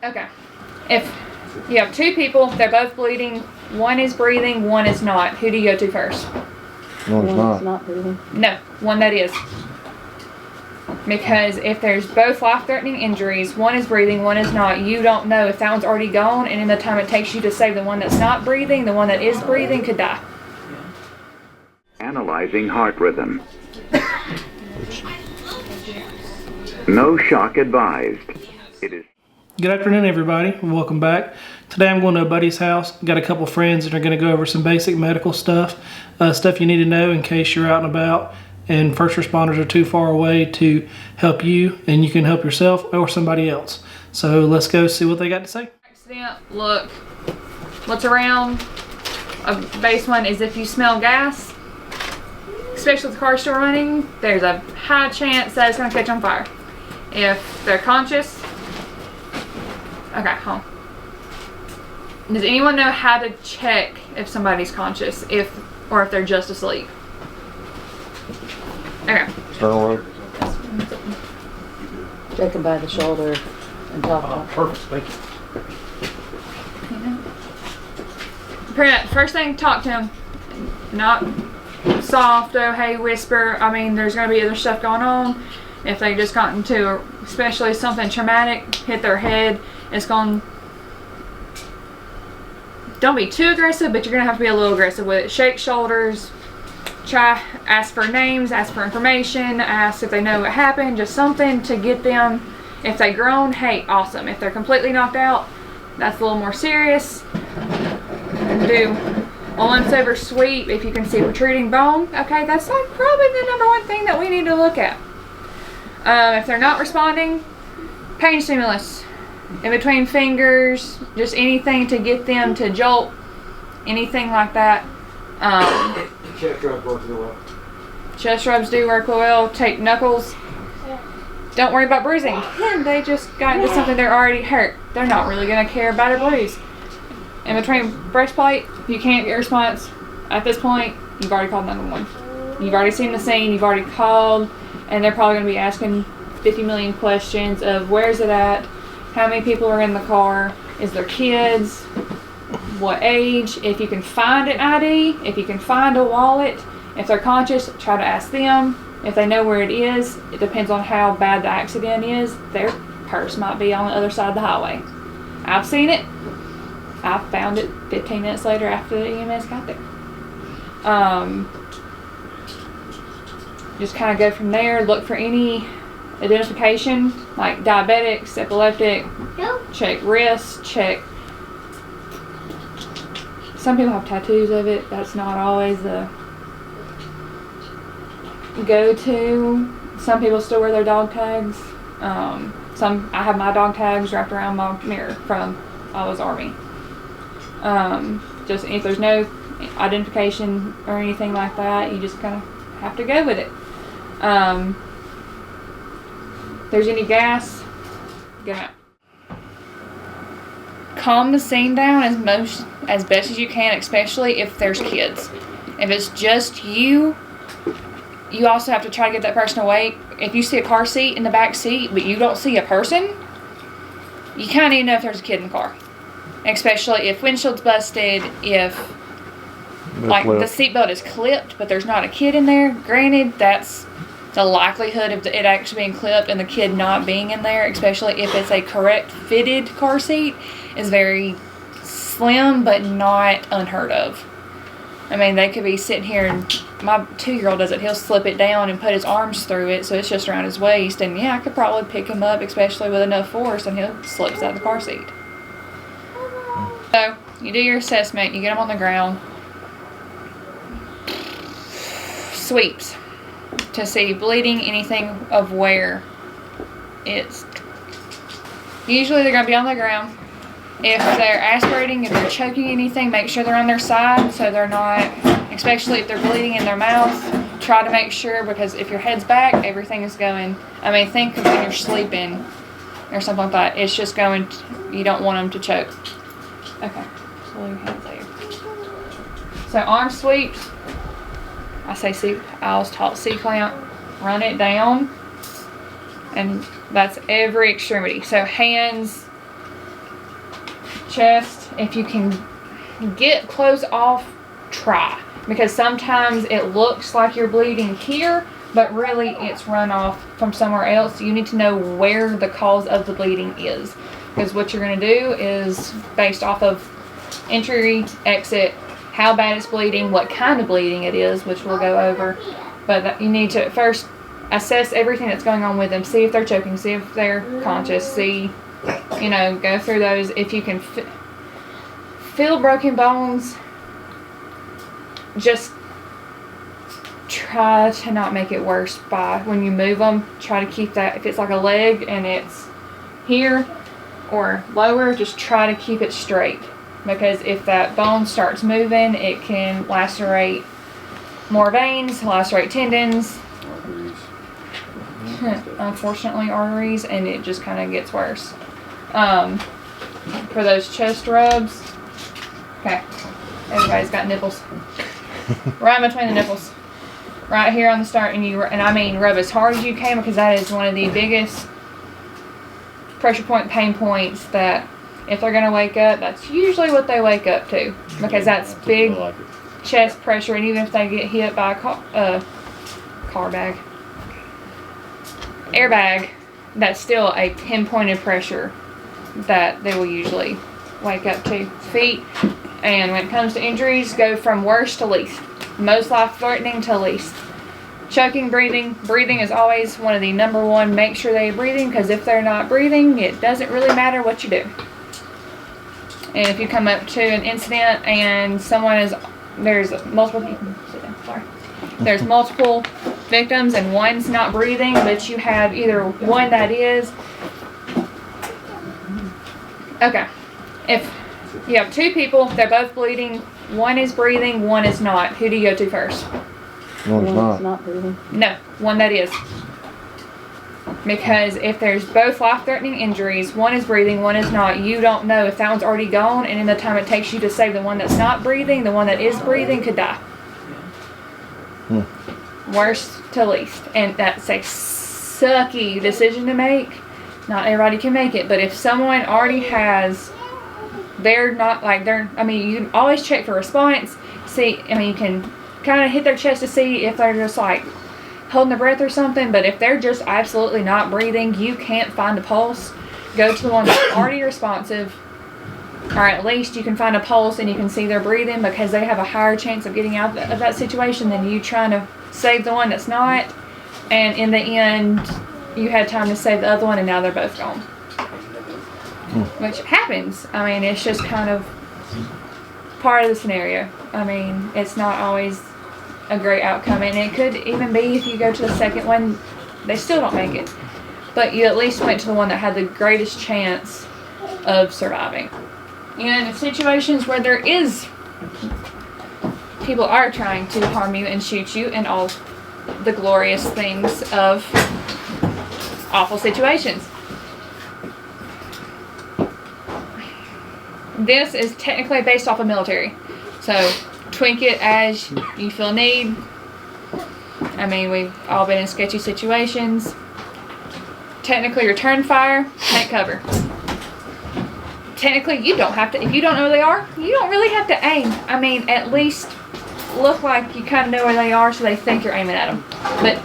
Okay. If you have two people, they're both bleeding, one is breathing, one is not, who do you go to first? One's not breathing. No, one that is. Because if there's both life-threatening injuries, one is breathing, one is not, you don't know if that one's already gone, and in the time it takes you to save the one that's not breathing, the one that is breathing could die. Analyzing heart rhythm. No shock advised. It is. Good afternoon, everybody, and welcome back. Today I'm going to a buddy's house. Got a couple friends that are going to go over some basic medical stuff, stuff you need to know in case you're out and about and first responders are too far away to help you, and you can help yourself or somebody else. So let's go see what they got to say. Accident, look, what's around a base one is if you smell gas, especially if the car's still running, there's a high chance that it's going to catch on fire. If they're conscious, okay, home. Does anyone know how to check if somebody's conscious, or if they're just asleep? Okay. Take them by the shoulder and talk. Perfect, thank you. First thing, talk to them. Not soft, oh hey, whisper. I mean, there's going to be other stuff going on. If they just got into, especially something traumatic, hit their head, it's going. Don't be too aggressive, but you're going to have to be a little aggressive with it. Shake shoulders. Try, ask for names, ask for information, ask if they know what happened, just something to get them. If they groan, hey, awesome. If they're completely knocked out, that's a little more serious. Do a once over sweep if you can see protruding bone. Okay, that's like probably the number one thing that we need to look at. If they're not responding, pain stimulus. In between fingers, just anything to get them to jolt, anything like that. Chest rubs work real well. Chest rubs do work well. Take knuckles. Don't worry about bruising. They just got into something they're already hurt. They're not really going to care about a bruise. In between breastplate, you can't get a response. At this point, you've already called 911. You've already seen the scene, you've already called, and they're probably going to be asking 50 million questions of where's it at, how many people are in the car, is there kids, what age, if you can find an ID, if you can find a wallet, if they're conscious, try to ask them. If they know where it is, it depends on how bad the accident is. Their purse might be on the other side of the highway. I've seen it. I found it 15 minutes later after the EMS got there. Just kind of go from there. Look for any identification, like diabetics, epileptic, check wrists, check. Some people have tattoos of it. That's not always the go-to. Some people still wear their dog tags. I have my dog tags wrapped around my mirror from I was Army. Just if there's no identification or anything like that, you just kind of have to go with it. If there's any gas, get out. Calm the scene down as best as you can, especially if there's kids. If it's just you, you also have to try to get that person awake. If you see a car seat in the back seat, but you don't see a person, you kind of need to know if there's a kid in the car. Especially if windshield's busted, if like the seatbelt is clipped, but there's not a kid in there. Granted, that's the likelihood of it actually being clipped and the kid not being in there, especially if it's a correct fitted car seat, is very slim but not unheard of. I mean, they could be sitting here and my 2-year-old does it. He'll slip it down and put his arms through it so it's just around his waist, and yeah, I could probably pick him up, especially with enough force, and he'll slip out of the car seat. So you do your assessment, you get him on the ground. Sweeps to see bleeding, anything of where it's. Usually they're going to be on the ground. If they're aspirating, if they're choking anything, make sure they're on their side so they're not, especially if they're bleeding in their mouth, try to make sure, because if your head's back, everything is going, I mean, think of when you're sleeping or something like that. It's just going, you don't want them to choke. Okay, pull your hands there. So arm sweeps, I was taught C-clamp, run it down, and that's every extremity. So hands, chest, if you can get clothes off, try. Because sometimes it looks like you're bleeding here, but really it's run off from somewhere else. You need to know where the cause of the bleeding is. Because what you're going to do is based off of entry, exit, how bad it's bleeding, what kind of bleeding it is, which we'll go over. But you need to first assess everything that's going on with them. See if they're choking, see if they're conscious, see, go through those. If you can feel broken bones, just try to not make it worse by when you move them. Try to keep that, if it's like a leg and it's here or lower, just try to keep it straight. Because if that bone starts moving, it can lacerate more veins, lacerate tendons, unfortunately arteries, and it just kind of gets worse. For those chest rubs, okay, everybody's got nipples. Right between the nipples, right here on the start, and I mean rub as hard as you can, because that is one of the biggest pressure point pain points that if they're gonna wake up, that's usually what they wake up to, because that's big chest pressure. And even if they get hit by a airbag, that's still a pinpointed pressure that they will usually wake up to. Feet, and when it comes to injuries, go from worst to least. Most life-threatening to least. Choking, breathing is always one of the number one. Make sure they're breathing, because if they're not breathing, it doesn't really matter what you do. And if you come up to an incident and there's multiple people, there's multiple victims and one's not breathing, but you have either one that is. Okay. If you have two people, they're both bleeding, one is breathing, one is not, who do you go to first? One's not breathing. No, one that is. Because if there's both life-threatening injuries, one is breathing, one is not, you don't know if that one's already gone, and in the time it takes you to save the one that's not breathing, the one that is breathing could die. Worst to least. And that's a sucky decision to make. Not everybody can make it, but if someone already has, you can always check for response. You can kind of hit their chest to see if they're just like holding their breath or something, but if they're just absolutely not breathing, you can't find a pulse, go to the one that's already responsive, or at least you can find a pulse and you can see they're breathing, because they have a higher chance of getting out of that situation than you trying to save the one that's not, and in the end you had time to save the other one and now they're both gone. Which happens. It's just kind of part of the scenario. It's not always a great outcome, and it could even be if you go to the second one, they still don't make it, but you at least went to the one that had the greatest chance of surviving. In situations where people are trying to harm you and shoot you and all the glorious things of awful situations, this is technically based off of military, so tweak it as you feel need. We've all been in sketchy situations. Technically, return fire, take cover. Technically, you don't have to, if you don't know where they are, you don't really have to aim. At least look like you kind of know where they are so they think you're aiming at them. But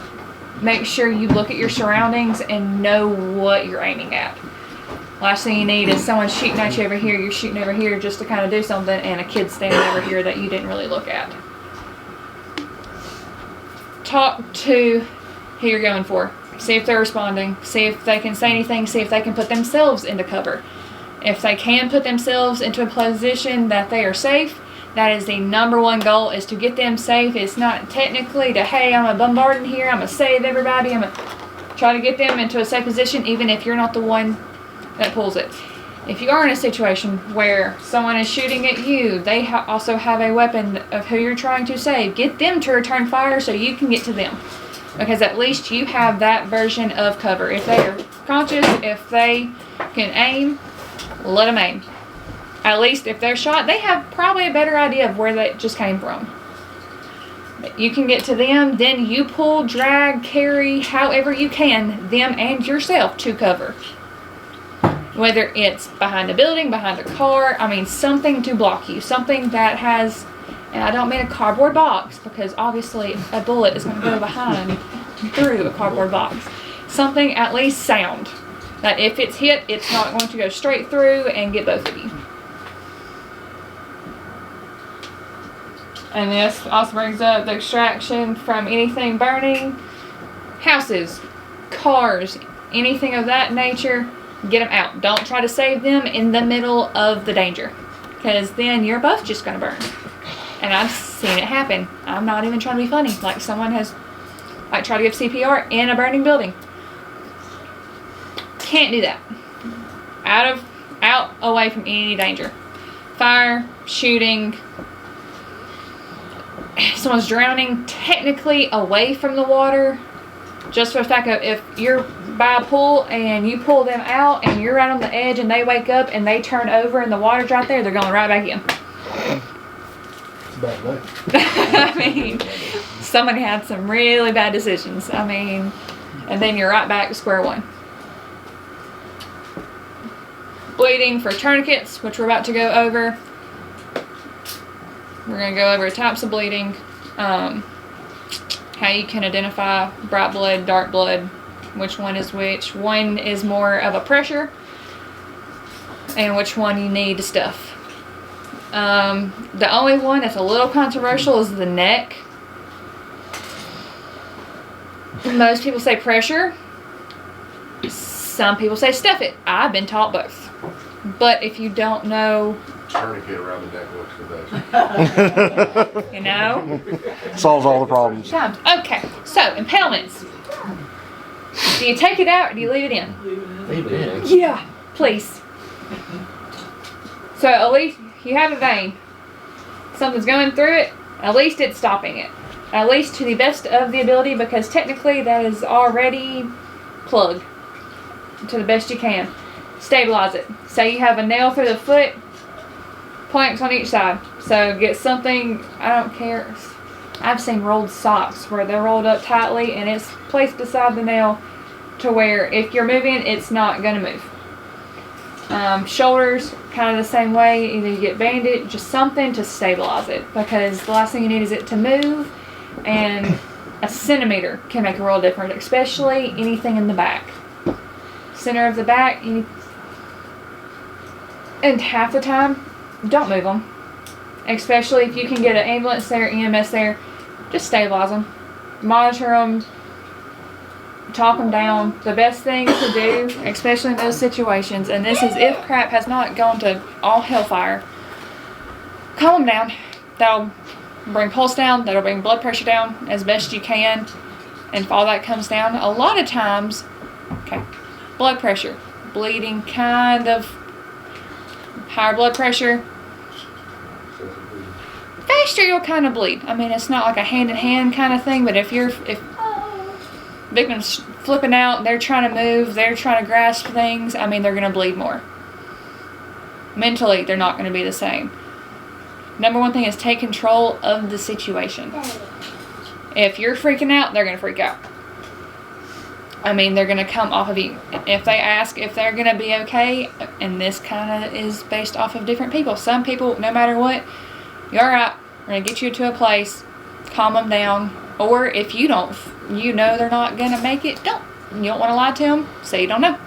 make sure you look at your surroundings and know what you're aiming at. Last thing you need is someone shooting at you over here, you're shooting over here just to kind of do something, and a kid standing over here that you didn't really look at. Talk to who you're going for. See if they're responding. See if they can say anything. See if they can put themselves into cover. If they can put themselves into a position that they are safe, that is the number one goal, is to get them safe. It's not technically to, hey, I'm going to bombard in here, I'm going to save everybody, I'm going to try to get them into a safe position, even if you're not the one that pulls it. If you are in a situation where someone is shooting at you, they also have a weapon of who you're trying to save, get them to return fire so you can get to them. Because at least you have that version of cover. If they are conscious, if they can aim, let them aim. At least if they're shot, they have probably a better idea of where that just came from. You can get to them, then you pull, drag, carry, however you can, them and yourself to cover. Whether it's behind a building, behind a car, I mean something to block you. Something that has, and I don't mean a cardboard box, because obviously a bullet is going to go behind through a cardboard box. Something at least sound. That if it's hit, it's not going to go straight through and get both of you. And this also brings up the extraction from anything burning. Houses, cars, anything of that nature, get them out. Don't try to save them in the middle of the danger, because then you're both just going to burn. And I've seen it happen. I'm not even trying to be funny. Like someone has tried to give CPR in a burning building. Can't do that. Out away from any danger. Fire, shooting. If someone's drowning, technically away from the water. Just for the fact of if you're by a pool and you pull them out and you're right on the edge and they wake up and they turn over and the water's right there, they're going right back in. It's a bad day. I mean, somebody had some really bad decisions. I mean, and then you're right back to square one. Bleeding for tourniquets, which we're about to go over. We're going to go over types of bleeding, how you can identify bright blood, dark blood, which one is which. One is more of a pressure, and which one you need to stuff. The only one that's a little controversial is the neck. Most people say pressure. Some people say stuff it. I've been taught both. But if you don't know, Tourniquet around the neck works the best. you know. Solves all the problems. Okay, so impalements. Do you take it out or do you leave it in? Leave it in. Yeah, please. So at least you have a vein. Something's going through it. At least it's stopping it. At least to the best of the ability, because technically that is already plugged to the best you can. Stabilize it. Say you have a nail through the foot, planks on each side. So get something, I don't care. I've seen rolled socks where they're rolled up tightly and it's placed beside the nail to where if you're moving, it's not going to move. Shoulders, kind of the same way. Either you get bandaged, just something to stabilize it, because the last thing you need is it to move, and a centimeter can make a world difference, especially anything in the back. Center of the back, and half the time, don't move them. Especially if you can get an ambulance there, EMS there, just stabilize them. Monitor them. Talk them down. The best thing to do, especially in those situations, and this is if crap has not gone to all hellfire, calm them down. That'll bring pulse down. That'll bring blood pressure down as best you can. And if all that comes down, a lot of times, okay, blood pressure, bleeding, kind of higher blood pressure, faster you'll kind of bleed. I mean, it's not like a hand-in-hand kind of thing, but if victims flipping out, they're trying to move, they're trying to grasp things, I mean, they're going to bleed more. Mentally, they're not going to be the same. Number one thing is take control of the situation. If you're freaking out, they're going to freak out. I mean, they're going to come off of you. If they ask if they're going to be okay, and this kind of is based off of different people. Some people, no matter what, you're all right, we're going to get you to a place, calm them down. Or if you don't, you know they're not going to make it, don't. You don't want to lie to them, say you don't know.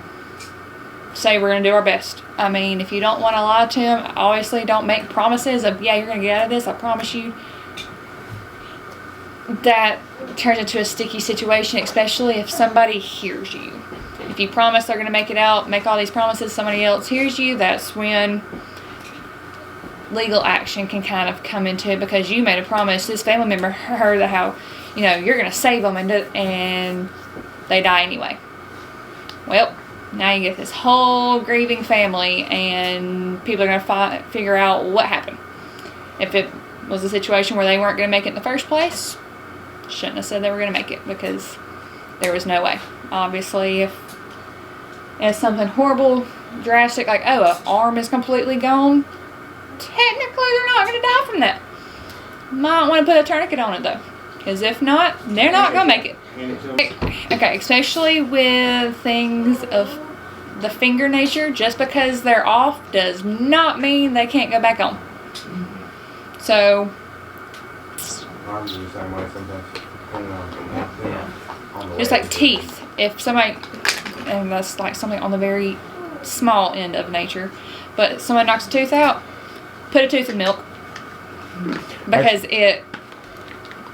Say we're going to do our best. I mean, if you don't want to lie to them, obviously don't make promises of, yeah, you're going to get out of this, I promise you. That turns into a sticky situation, especially if somebody hears you. If you promise they're going to make it out, make all these promises, somebody else hears you, that's when legal action can kind of come into it, because you made a promise. This family member heard how, you're going to save them, and they die anyway. Well, now you get this whole grieving family, and people are going to figure out what happened. If it was a situation where they weren't going to make it in the first place, shouldn't have said they were going to make it, because there was no way. Obviously, if it's something horrible, drastic, like, an arm is completely gone, technically they're not going to die from that. Might want to put a tourniquet on it, though, because if not, they're not going to make it. Okay, especially with things of the finger nature, just because they're off does not mean they can't go back on. So, Arms are the same way sometimes. Depending on the just way like it is. teeth. If somebody, and that's like something on the very small end of nature, but someone knocks a tooth out, put a tooth in milk. Because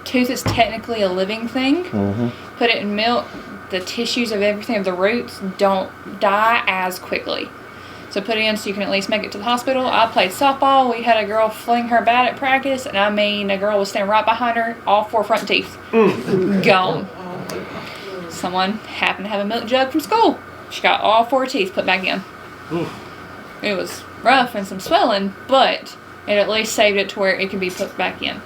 tooth is technically a living thing. Put it in milk, the tissues of everything of the roots don't die as quickly. So put it in so you can at least make it to the hospital. I played softball. We had a girl fling her bat at practice, and I mean, a girl was standing right behind her, all 4 front teeth gone. Someone happened to have a milk jug from school. She got all 4 teeth put back in. It was rough and some swelling, but it at least saved it to where it can be put back in.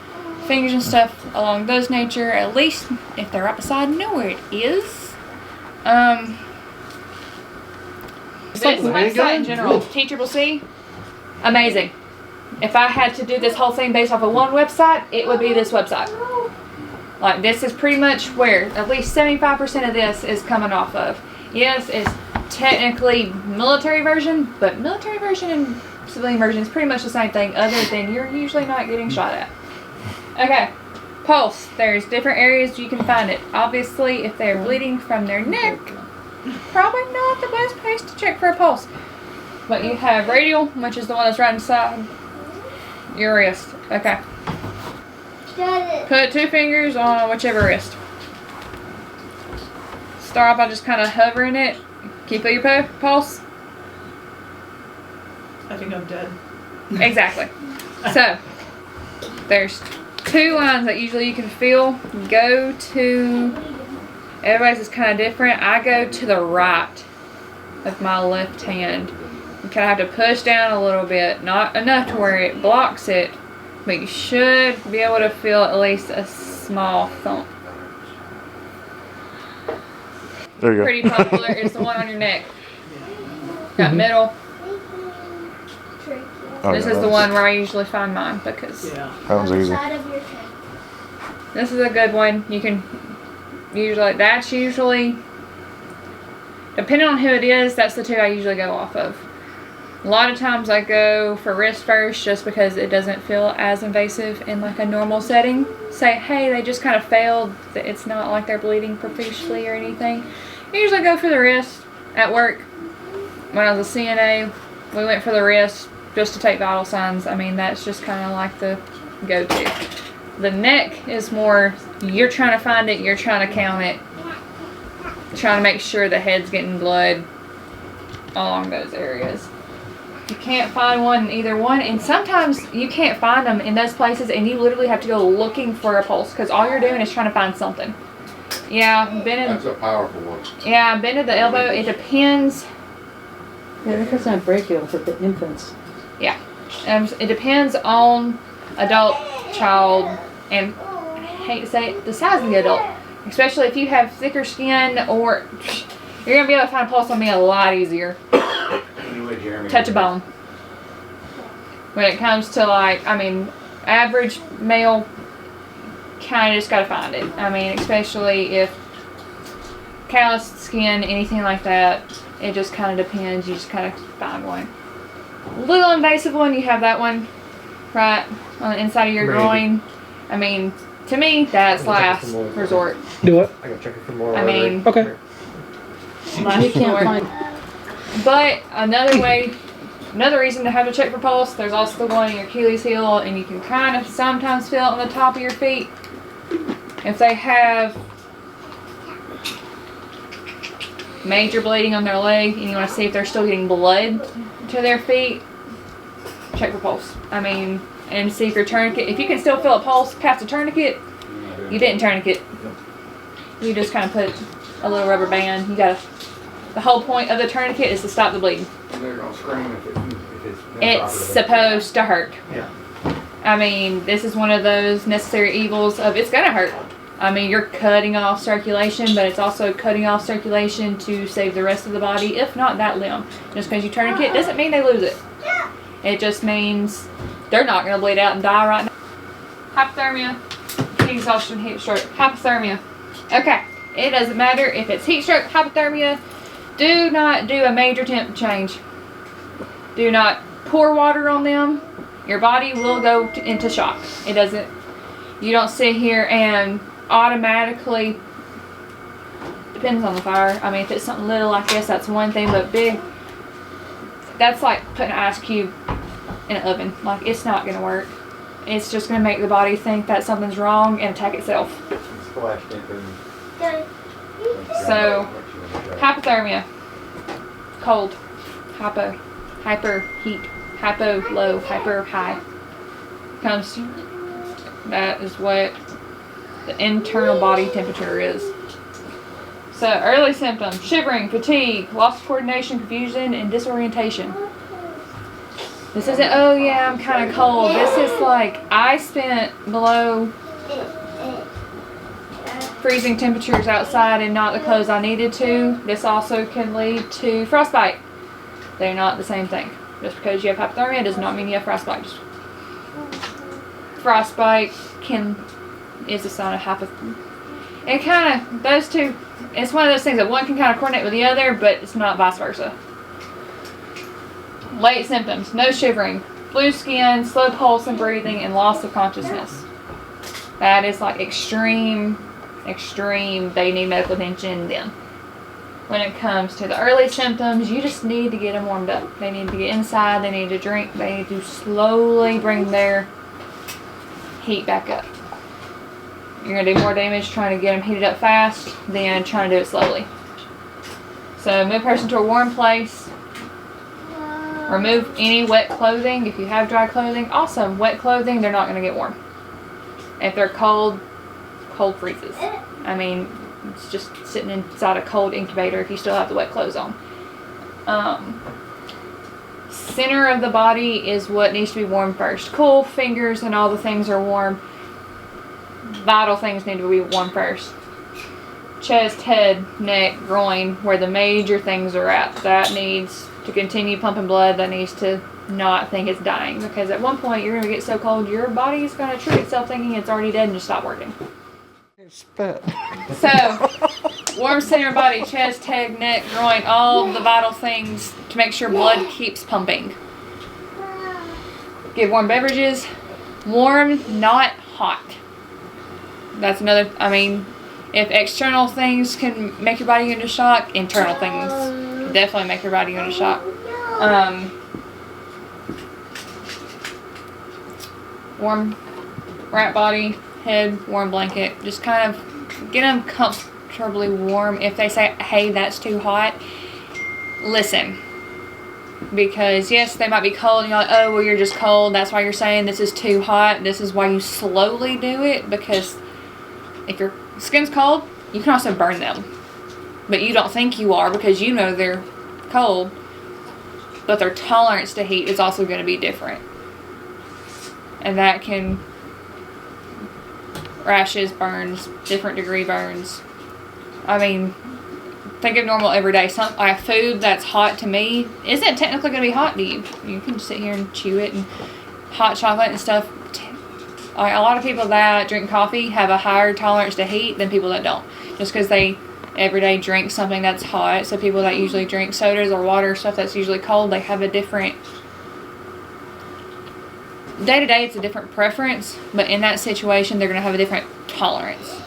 Fingers and stuff along those nature, at least if they're right beside, know where it is. This website in general, Teachable C, amazing. If I had to do this whole thing based off of one website, it would be this website. Like, this is pretty much where at least 75% of this is coming off of. Yes, it's technically military version, but military version and civilian version is pretty much the same thing, other than you're usually not getting shot at. Okay, pulse. There's different areas you can find it. Obviously, if they're bleeding from their neck, probably not the best place to check for a pulse. But you have radial, which is the one that's right inside your wrist. Okay. Put 2 fingers on whichever wrist. Start off by just kind of hovering it. Can you feel your pulse? I think I'm dead. Exactly. So, there's 2 lines that usually you can feel. Go to, everybody's is kind of different. I go to the right with my left hand. You kind of have to push down a little bit. Not enough to where it blocks it, but you should be able to feel at least a small thump. There you go. Pretty popular is the one on your neck. Got middle. Oh, This yeah, is the that's- one where I usually find mine, because Yeah. That one's easy. this is a good one. You can usually, that's usually, depending on who it is, that's the 2 I usually go off of. A lot of times I go for wrist first, just because it doesn't feel as invasive in like a normal setting. Say, hey, they just kind of failed. It's not like they're bleeding profusely or anything. I usually go for the wrist at work. When I was a CNA, we went for the wrist just to take vital signs. I mean, that's just kind of like the go-to. The neck is more, you're trying to find it, you're trying to count it, trying to make sure the head's getting blood along those areas. You can't find one in either one, and sometimes you can't find them in those places, and you literally have to go looking for a pulse, because all you're doing is trying to find something. Yeah, That's a powerful one. yeah, bend at the elbow. It depends. Yeah, that doesn't have brachial for the infants. Yeah, it depends on adult, child, and I hate to say it, the size of the adult. Especially if you have thicker skin, or you're gonna be able to find a pulse on me a lot easier. Touch a bone. When it comes to, like, I mean, average male, kind of just gotta find it. I mean, especially if calloused skin, anything like that, it just kind of depends. You just kind of find one. Little invasive one, you have that one right on the inside of your groin. I mean, to me, that's last resort. Do what? I can check it for more. I mean, Okay. last You can't resort. find, But another way, another reason to have to check for pulse, there's also the one in your Achilles heel, and you can kind of sometimes feel it on the top of your feet. If they have major bleeding on their leg and you want to see if they're still getting blood to their feet, check for pulse. I mean, and see if your tourniquet, if you can still feel a pulse past a tourniquet, you didn't tourniquet. You just kind of put a little rubber band. You gotta, the whole point of the tourniquet is to stop the bleeding. They're gonna scream if it's It's supposed to hurt. Yeah. I mean, this is one of those necessary evils of it's gonna hurt. I mean, you're cutting off circulation, but it's also cutting off circulation to save the rest of the body, if not that limb. Just because you tourniquet doesn't mean they lose it. It just means they're not gonna bleed out and die right now. Hypothermia, heat exhaustion, heat stroke, hypothermia. Okay, it doesn't matter if it's heat stroke, hypothermia, Do not do a major temp change. Do not pour water on them. Your body will go into shock. It doesn't, you don't sit here and automatically, depends on the fire. I mean, if it's something little like this, that's one thing, but big, that's like putting an ice cube in an oven. Like, it's not gonna work. It's just gonna make the body think that something's wrong and attack itself. Splashed into. So, hypothermia, cold, hypo, hyper, heat, hypo, low, hyper, high. Comes, that is what the internal body temperature is. So, early symptoms: shivering, fatigue, loss of coordination, confusion, and disorientation. This isn't, oh yeah, I'm kind of cold. This is like, I spent below freezing temperatures outside and not the clothes I needed to. This also can lead to frostbite. They're not the same thing. Just because you have hypothermia does not mean you have frostbite. Frostbite is a sign of hypothermia. It kind of, those two, it's one of those things that one can kind of coordinate with the other, but it's not vice versa. Late symptoms: no shivering, blue skin, slow pulse and breathing, and loss of consciousness. That is like extreme. They need medical attention then. When it comes to the early symptoms, you just need to get them warmed up. They need to get inside, they need to drink, they need to slowly bring their heat back up. You're going to do more damage trying to get them heated up fast than trying to do it slowly. So move person to a warm place. Remove any wet clothing. If you have dry clothing, awesome. Wet clothing, they're not going to get warm. If they're cold, cold freezes. I mean, it's just sitting inside a cold incubator if you still have the wet clothes on. Center of the body is what needs to be warm first. Cool fingers and all the things are warm. Vital things need to be warm first. Chest, head, neck, groin, where the major things are at. That needs to continue pumping blood. That needs to not think it's dying, because at one point you're going to get so cold your body is going to trick itself thinking it's already dead and just stop working. Spit. So, warm center of body, chest, head, neck, groin, all the vital things to make sure blood keeps pumping. Give warm beverages. Warm, not hot. That's another, I mean, if external things can make your body go into shock, internal things definitely make your body go into shock. Warm wrap body, head, warm blanket. Just kind of get them comfortably warm. If they say, hey, that's too hot, listen. Because yes, they might be cold and you're like, oh, well, you're just cold. That's why you're saying this is too hot. This is why you slowly do it, because if your skin's cold, you can also burn them. But you don't think you are because you know they're cold. But their tolerance to heat is also going to be different. And that can, rashes, burns, different degree burns. I mean, think of normal everyday. Like food that's hot to me isn't technically going to be hot to you. You can sit here and chew it, and hot chocolate and stuff. Like a lot of people that drink coffee have a higher tolerance to heat than people that don't. Just because they every day drink something that's hot. So people that usually drink sodas or water, stuff that's usually cold, they have a different, day to day it's a different preference, but in that situation they're going to have a different tolerance.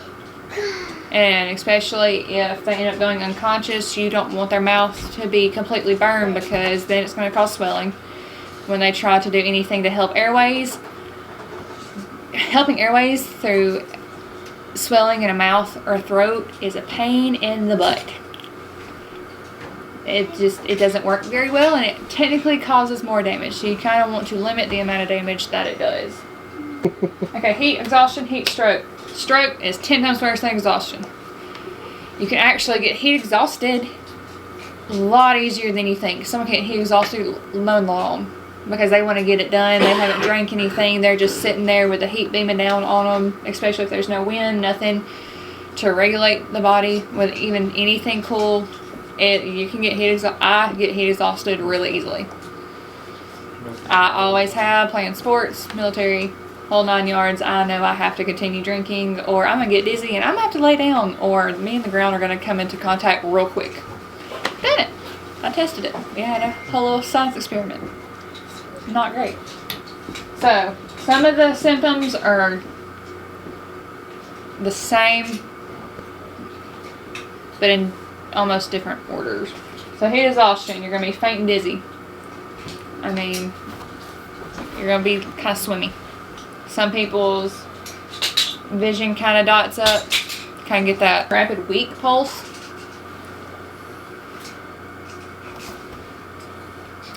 And especially if they end up going unconscious, you don't want their mouth to be completely burned, because then it's going to cause swelling. When they try to do anything to help airways, helping airways through swelling in a mouth or throat is a pain in the butt. It doesn't work very well, and it technically causes more damage. So you kind of want to limit the amount of damage that it does. Okay, heat exhaustion, heat stroke. Stroke is 10 times worse than exhaustion. You can actually get heat exhausted a lot easier than you think. Someone can get heat exhausted mowing the lawn because they want to get it done. They haven't drank anything. They're just sitting there with the heat beaming down on them, especially if there's no wind, nothing to regulate the body with even anything cool. You can get heat exhausted. I get heat exhausted really easily. I always have, playing sports, military, whole 9 yards. I know I have to continue drinking, or I'm going to get dizzy and I'm going to have to lay down, or me and the ground are going to come into contact real quick. Done it. I tested it. We had a whole little science experiment. Not great. So, some of the symptoms are the same, but in almost different orders. So heat exhaustion, you're going to be faint and dizzy. I mean, you're going to be kind of swimmy. Some people's vision kind of dots up. Kind of get that rapid weak pulse.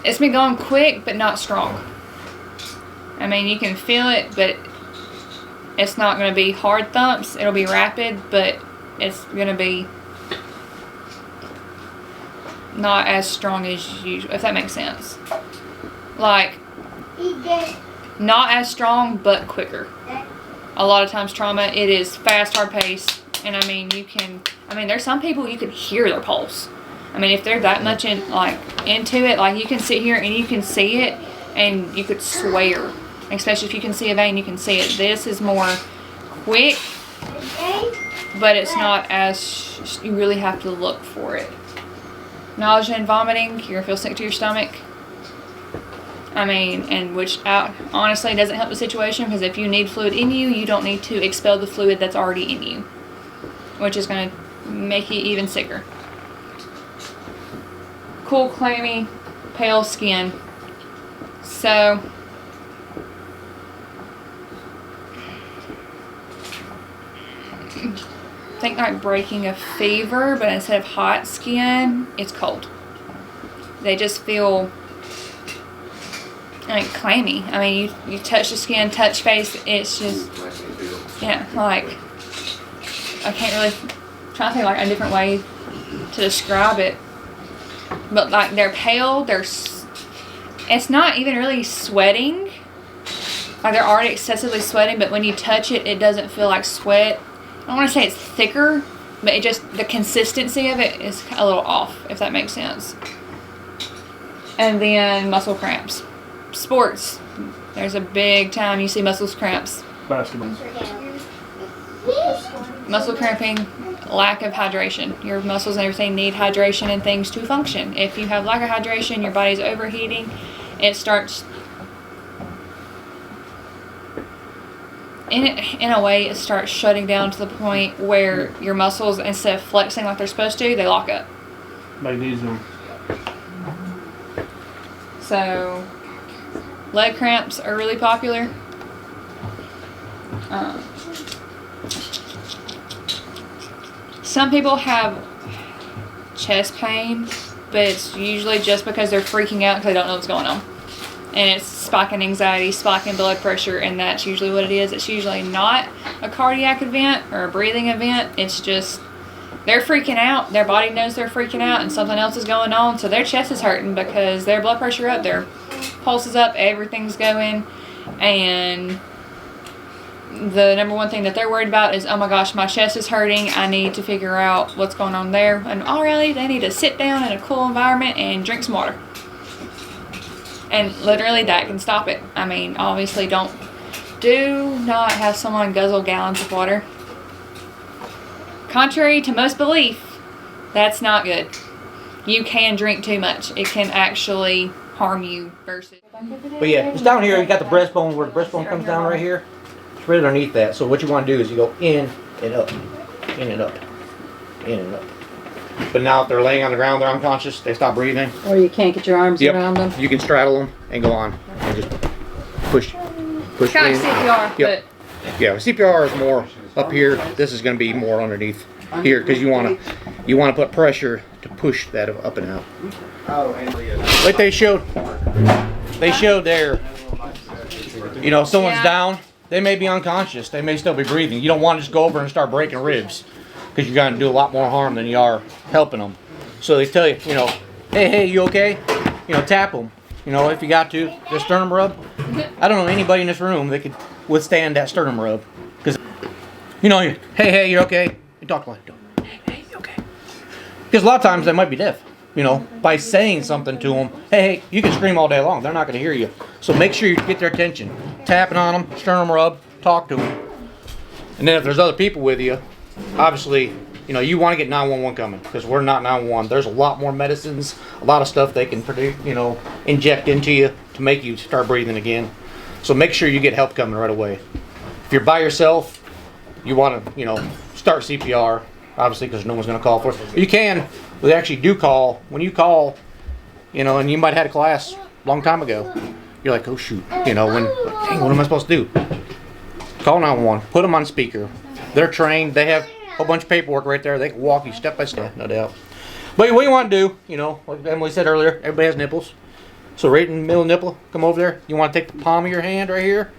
It's been going quick, but not strong. I mean, you can feel it, but it's not going to be hard thumps. It'll be rapid, but it's going to be not as strong as usual, if that makes sense. Like, not as strong, but quicker. A lot of times trauma, it is fast, hard paced. And I mean, there's some people you can hear their pulse. I mean, if they're that much into it, like you can sit here and you can see it and you could swear. Especially if you can see a vein, you can see it. This is more quick, but it's not as, you really have to look for it. Nausea and vomiting, you're gonna feel sick to your stomach. I mean, and which honestly doesn't help the situation, because if you need fluid in you, you don't need to expel the fluid that's already in you, which is gonna make you even sicker. Cool, clammy, pale skin. So, think like breaking a fever, but instead of hot skin, it's cold. They just feel like clammy. I mean, you touch the skin, touch face, it's just, yeah, like, I can't really, I'm trying to think like a different way to describe it. But like, they're pale, it's not even really sweating. Like, they're already excessively sweating, but when you touch it, it doesn't feel like sweat. I don't want to say it's thicker, but the consistency of it is a little off, if that makes sense. And then muscle cramps. Sports. There's a big time you see muscle cramps. Basketball. Muscle cramping, lack of hydration. Your muscles and everything need hydration and things to function. If you have lack of hydration, your body's overheating, it starts, in a way, it starts shutting down to the point where your muscles, instead of flexing like they're supposed to, they lock up. Magnesium. So, leg cramps are really popular. Some people have chest pain, but it's usually just because they're freaking out because they don't know what's going on. And it's spiking anxiety, spiking blood pressure, and that's usually what it is. It's usually not a cardiac event or a breathing event. It's just they're freaking out. Their body knows they're freaking out and something else is going on. So their chest is hurting because their blood pressure up, their pulse is up, everything's going. And the number one thing that they're worried about is, oh my gosh, my chest is hurting. I need to figure out what's going on there. And already they need to sit down in a cool environment and drink some water. And literally that can stop it. I mean, obviously do not have someone guzzle gallons of water. Contrary to most belief, that's not good. You can drink too much. It can actually harm you versus. But yeah, it's down here, you got the breastbone, where the breastbone comes down right here. It's right underneath that. So what you want to do is you go in and up, in and up, in and up. But now if they're laying on the ground, they're unconscious, they stop breathing. Or you can't get your arms around them. You can straddle them and go on and just push Kind of in. CPR, Yep. Yeah, CPR is more up here. This is going to be more underneath here because you want to put pressure to push that up and out. Like they showed there. You know, if someone's down, they may be unconscious. They may still be breathing. You don't want to just go over and start breaking ribs because you're going to do a lot more harm than you are helping them. So they tell you, you know, hey, you okay? You know, tap them. You know, if you got to, the sternum rub. I don't know anybody in this room that could withstand that sternum rub. Because, you know, hey, you okay? You talk like, hey, you okay? Because a lot of times they might be deaf. You know, by saying something to them, hey, you can scream all day long. They're not going to hear you. So make sure you get their attention. Tapping on them, sternum rub, talk to them. And then if there's other people with you, obviously, you you know, you want to get 911 coming, because we're not 911. There's a lot more medicines, a lot of stuff they can produce, you know, inject into you to make you start breathing again. So make sure you get help coming right away. If you're by yourself, you want to, you know, start CPR, obviously, because no one's going to call for it. You can, they actually do call. When you call, you know, and you might have had a class a long time ago, you're like, oh shoot, you know, dang, what am I supposed to do? Call 911, put them on speaker. They're trained, they have a whole bunch of paperwork right there. They can walk you step by step, no doubt. But what you want to do, you know, like Emily said earlier, everybody has nipples. So right in the middle of the nipple, come over there. You want to take the palm of your hand right here.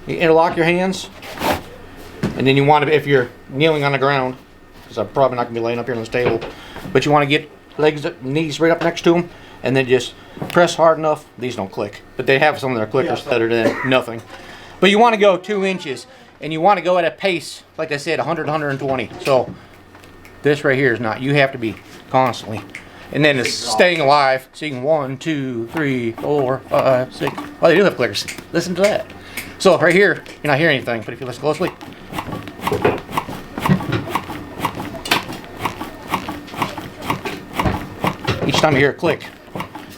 You interlock your hands. And then you want to, if you're kneeling on the ground, because I'm probably not going to be laying up here on this table, but you want to get legs, knees right up next to them, and then just press hard enough. These don't click, but they have some of their clickers other than nothing. But you want to go 2 inches, and you want to go at a pace, like I said, 100, 120. So this right here is not, you have to be constantly. And then it's staying alive, so you can 1, 2, 3, 4, 5, 6. Oh, they do have clickers. Listen to that. So right here, you're not hearing anything, but if you listen closely. Each time you hear a click,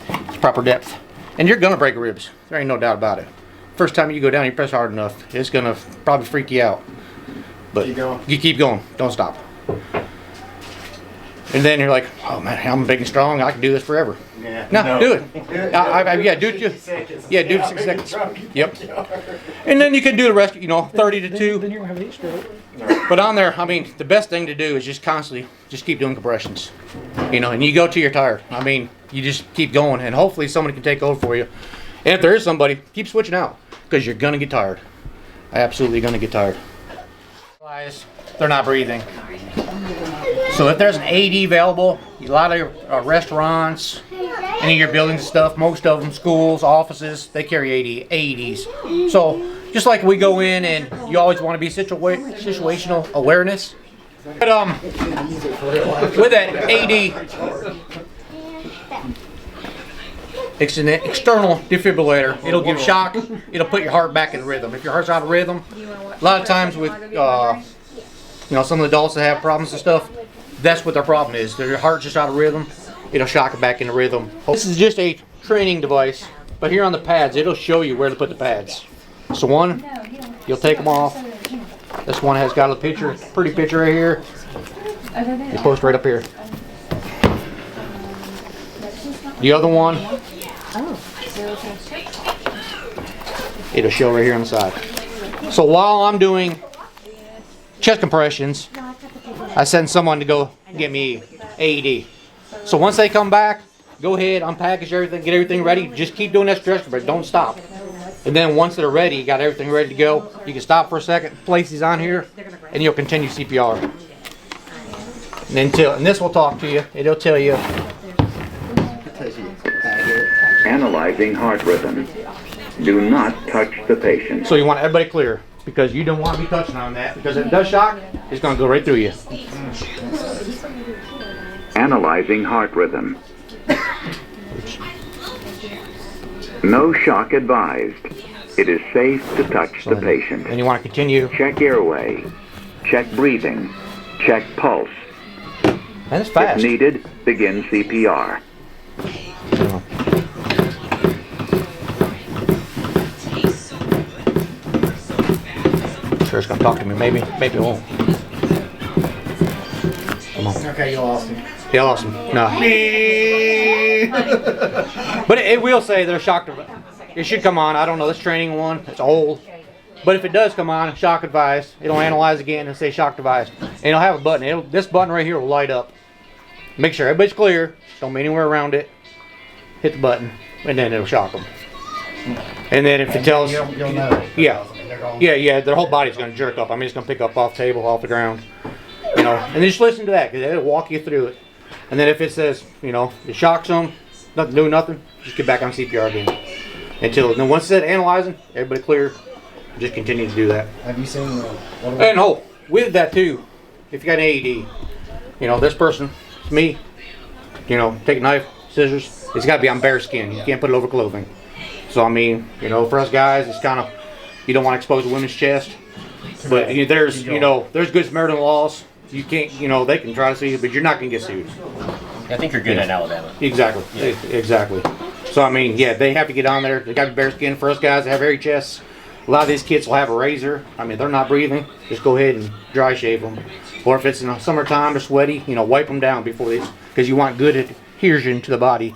it's proper depth. And you're gonna break ribs. There ain't no doubt about it. First time you go down, you press hard enough, it's gonna probably freak you out. But you keep going, don't stop. And then you're like, oh man, I'm big and strong, I can do this forever. Yeah. No, do it. Yeah, do it. Yeah, do it 6 seconds. Yep. And then you can do the rest, you know, 30 to 2. Then you're gonna have heat stroke. But on there, I mean, the best thing to do is just constantly, just keep doing compressions. You know, and you go till you're tired. I mean, you just keep going, and hopefully somebody can take over for you. And if there is somebody, keep switching out, because you're gonna get tired. Absolutely gonna get tired. They're not breathing. So if there's an AED available, a lot of restaurants, any of your buildings and stuff, most of them, schools, offices, they carry AEDs. So just like we go in, and you always want to be situational awareness. But with that AED, it's an external defibrillator. It'll give shock. It'll put your heart back in rhythm. If your heart's out of rhythm, a lot of times with you know, some of the adults that have problems and stuff, that's what their problem is. Their heart's just out of rhythm. It'll shock it back into rhythm. This is just a training device, but here on the pads, it'll show you where to put the pads. So one, you'll take them off. This one has got a picture, pretty picture right here. You post right up here. The other one, it'll show right here on the side. So while I'm doing chest compressions, I send someone to go get me AED. So once they come back, go ahead, unpackage everything, get everything ready. Just keep doing that stretch, but don't stop. And then once they're ready, you got everything ready to go, you can stop for a second, place these on here, and you'll continue CPR. And this will talk to you. It'll tell you. Analyzing heart rhythm. Do not touch the patient. So you want everybody clear, because you don't want to be touching on that, because if it does shock, it's going to go right through you. Analyzing heart rhythm. No shock advised. It is safe to touch the patient. And you want to continue. Check airway. Check breathing. Check pulse. And it's fast. If needed, begin CPR. Sure, it's gonna talk to me. Maybe it won't. Come on. Okay, you lost him. Yeah, lost him. No. But it will say they're shocked. It should come on. I don't know. This training one, it's old. But if it does come on, shock advised. It'll analyze again and say shock advised. And it'll have a button. This button right here will light up. Make sure everybody's clear. Don't be anywhere around it. Hit the button, and then it'll shock them. And then if it tells, You'll know. yeah, their whole body's going to jerk up. I mean, it's going to pick up off the table, off the ground. You know, and just listen to that, because it'll walk you through it. And then if it says, you know, it shocks them, nothing, do nothing, just get back on CPR again. Then once it's analyzing, everybody clear, just continue to do that. Have you seen And with that too, if you got an AED, you know, this person, it's me, you know, take a knife, scissors, it's got to be on bare skin. You can't put it over clothing. So, I mean, you know, for us guys, it's kind of, you don't want to expose a women's chest. But there's, you know, there's good Samaritan laws. You can't, you know, they can try to sue you, but you're not gonna get sued. I think you're good in Alabama. Exactly. Exactly. So I mean, yeah, they have to get on there. They got to be bare skin. For us guys that have hairy chests, a lot of these kids will have a razor. I mean, they're not breathing. Just go ahead and dry shave them. Or if it's in the summertime, they're sweaty, you know, wipe them down before they, because you want good adhesion to the body.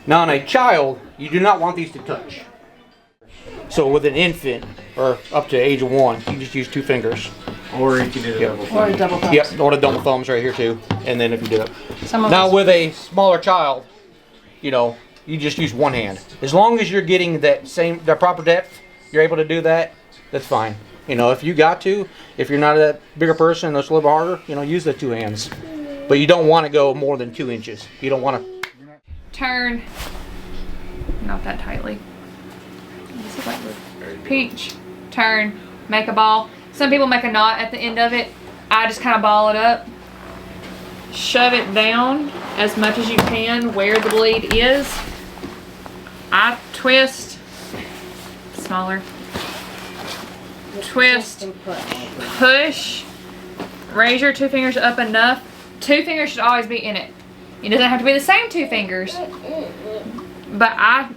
Now, on a child, you do not want these to touch. So with an infant, or up to age of 1, you just use 2 fingers. Or you can do the double. Or a double thumbs. Yep, or the double thumbs right here too. And then if you do it. Some of Now us, with a smaller child, you know, you just use 1 hand. As long as you're getting that proper depth, you're able to do that, that's fine. You know, if you got to, if you're not that bigger person and it's a little harder, you know, use the 2 hands. But you don't want to go more than 2 inches. You don't want to turn, not that tightly. Pinch, turn, make a ball. Some people make a knot at the end of it. I just kind of ball it up. Shove it down as much as you can where the bleed is. I twist, smaller. Twist, push, raise your 2 fingers up enough. 2 fingers should always be in it. It doesn't have to be the same 2 fingers. But I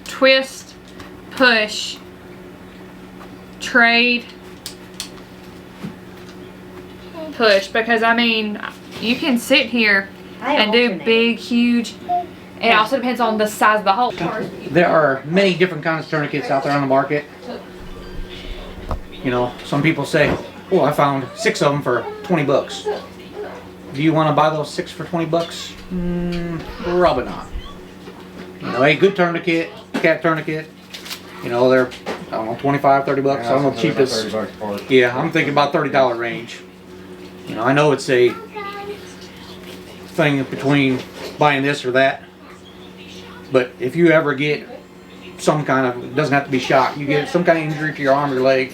twist, push, trade, push, because I mean, you can sit here and do big, huge. It also depends on the size of the hole. There are many different kinds of tourniquets out there on the market. You know, some people say, oh, I found 6 of them for 20 bucks. Do you want to buy those 6 for 20 bucks? Probably not. You know, a good tourniquet, cat tourniquet, you know, they're, I don't know, 25, 30 bucks. I don't know the cheapest. Yeah, I'm thinking about $30 range. You know, I know it's a thing between buying this or that. But if you ever get some kind of, it doesn't have to be shot, you get some kind of injury to your arm or leg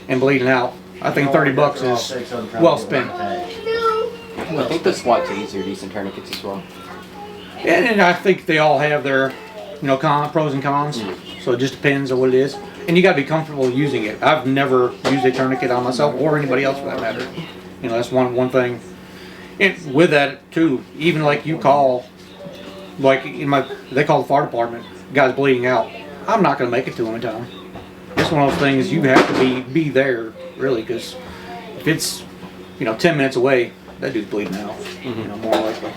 and bleeding out, I think 30 bucks is well spent. I think the SWAT tees are decent tourniquets as well. And I think they all have their, you know, pros and cons. So it just depends on what it is. And you got to be comfortable using it. I've never used a tourniquet on myself or anybody else for that matter. You know, that's one thing. And with that too, even like you call, like they call the fire department, guy's bleeding out. I'm not going to make it to him in time. It's one of those things you have to be there really, because if it's, you know, 10 minutes away, that dude's bleeding out. You know, more likely.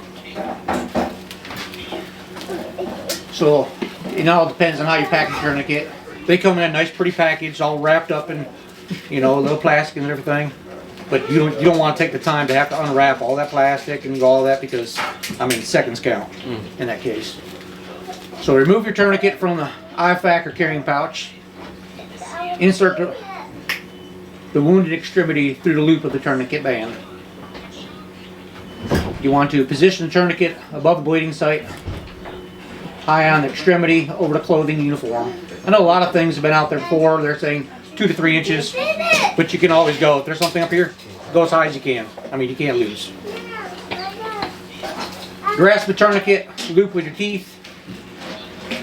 So it all depends on how you package your tourniquet. They come in a nice, pretty package, all wrapped up in, you know, a little plastic and everything. But you don't want to take the time to have to unwrap all that plastic and all that, because I mean seconds count in that case. So remove your tourniquet from the IFAC or carrying pouch. Insert the wounded extremity through the loop of the tourniquet band. You want to position the tourniquet above the bleeding site, high on the extremity over the clothing uniform. I know a lot of things have been out there before. They're saying 2 to 3 inches, but you can always go. If there's something up here, go as high as you can. I mean, you can't lose. Grasp the tourniquet loop with your teeth,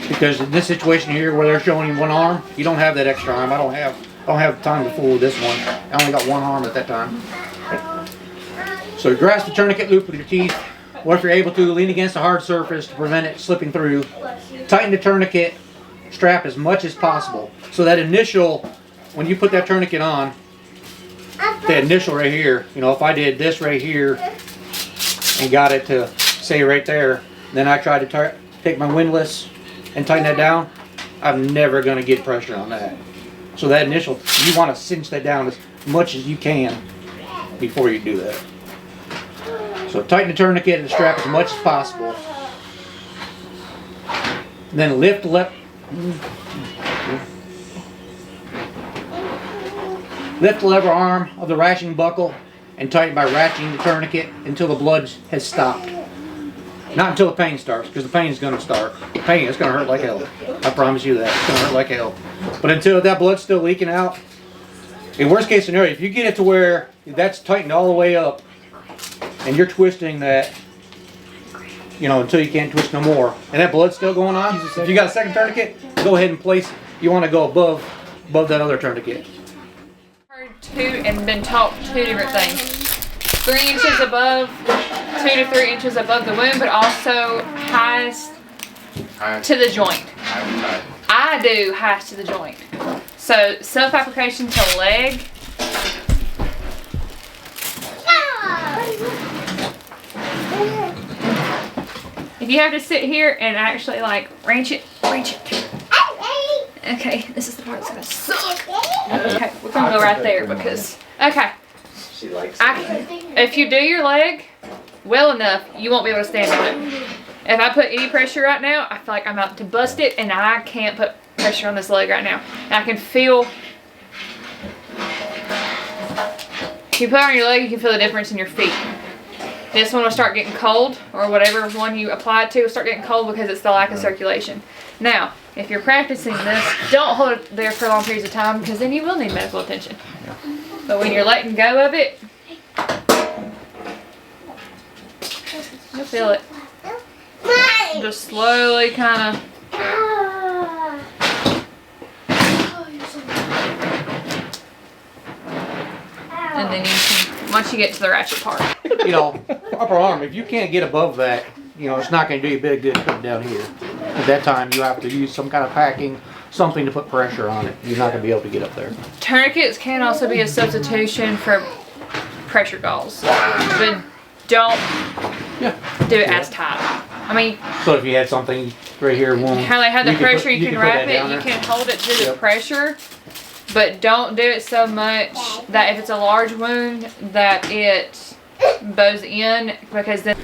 because in this situation here where they're showing you 1 arm, you don't have that extra arm. I don't have time to fool with this one. I only got 1 arm at that time. So you grasp the tourniquet loop with your teeth, or if you're able to, lean against a hard surface to prevent it slipping through. Tighten the tourniquet strap as much as possible. So that initial, when you put that tourniquet on, the initial right here, you know, if I did this right here and got it to say right there, then I tried to take my windlass and tighten that down, I'm never going to get pressure on that. So that initial, you want to cinch that down as much as you can before you do that. So tighten the tourniquet and the strap as much as possible. Then lift the lever arm of the ratcheting buckle and tighten by ratcheting the tourniquet until the blood has stopped. Not until the pain starts, because the pain is going to start. The pain is going to hurt like hell. I promise you that. It's going to hurt like hell. But until that blood's still leaking out, in worst case scenario, if you get it to where that's tightened all the way up and you're twisting that, you know, until you can't twist no more, and that blood's still going on, if you got a second tourniquet, go ahead and place it. You want to go above that other tourniquet. Heard 2 and been taught 2 different things. 3 inches above, 2 to 3 inches above the wound, but also highest to the joint. I do highest to the joint. So self-application to leg. If you have to sit here and actually like wrench it. Okay, this is the part that's gonna suck. Okay, we're gonna go right there because, okay. If you do your leg well enough, you won't be able to stand on it. If I put any pressure right now, I feel like I'm about to bust it, and I can't put pressure on this leg right now. And I can feel, if you put it on your leg, you can feel the difference in your feet. This one will start getting cold, or whatever one you apply it to will start getting cold because it's the lack of circulation. Now, if you're practicing this, don't hold it there for long periods of time because then you will need medical attention. But when you're letting go of it, you'll feel it. Just slowly kind of. And then you can, once you get to the ratchet part. You know, upper arm, if you can't get above that, you know, it's not going to do you a bit of good putting down here. At that time, you have to use some kind of packing, something to put pressure on it. You're not going to be able to get up there. Tourniquets can also be a substitution for pressure gauze, but don't do it as tight. I mean, so if you had something right here, how they have the pressure, you can wrap it, you can hold it to the pressure, but don't do it so much that if it's a large wound that it bows in, because then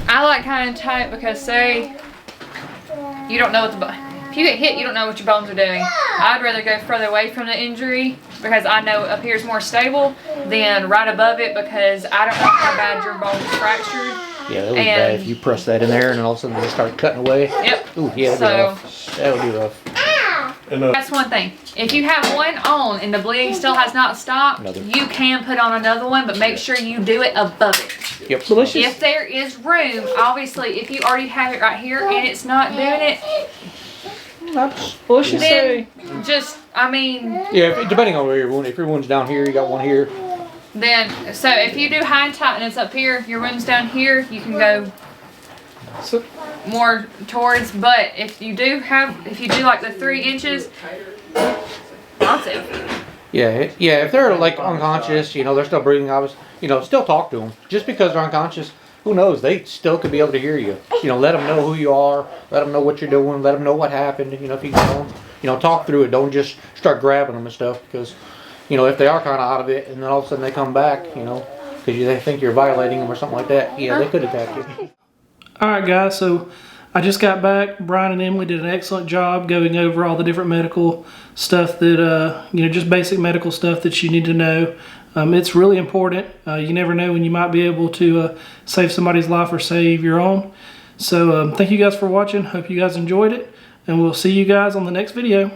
I like kind of tight because say you don't know what if you get hit, you don't know what your bones are doing. I'd rather go further away from the injury because I know up here is more stable than right above it because I don't know how bad your bone's fractured. Yeah, that would be bad if you press that in there and then all of a sudden just start cutting away. Yep. Ooh, yeah, that would be rough. That's one thing. If you have one on and the bleeding still has not stopped, you can put on another one, but make sure you do it above it. Yep. So let's just, If there is room, obviously, if you already have it right here and it's not doing it, let's just say, I mean, Yeah, depending on where your wound. If your wound's down here, you got one here. then, so if you do high and tight and it's up here, your wound's down here, you can go so, more towards, but if you do like the 3 inches, that's it. Yeah, if they're like unconscious, you know, they're still breathing, obviously, you know, still talk to them. Just because they're unconscious, who knows? They still could be able to hear you. You know, let them know who you are, let them know what you're doing, let them know what happened. You know, if you can, you know, talk through it. Don't just start grabbing them and stuff because, you know, if they are kind of out of it and then all of a sudden they come back, you know, because they think you're violating them or something like that, yeah, they could attack you. alright guys, so I just got back. Brian and Emily did an excellent job going over all the different medical stuff that, you know, just basic medical stuff that you need to know. It's really important. You never know when you might be able to save somebody's life or save your own. So thank you guys for watching. Hope you guys enjoyed it. And we'll see you guys on the next video.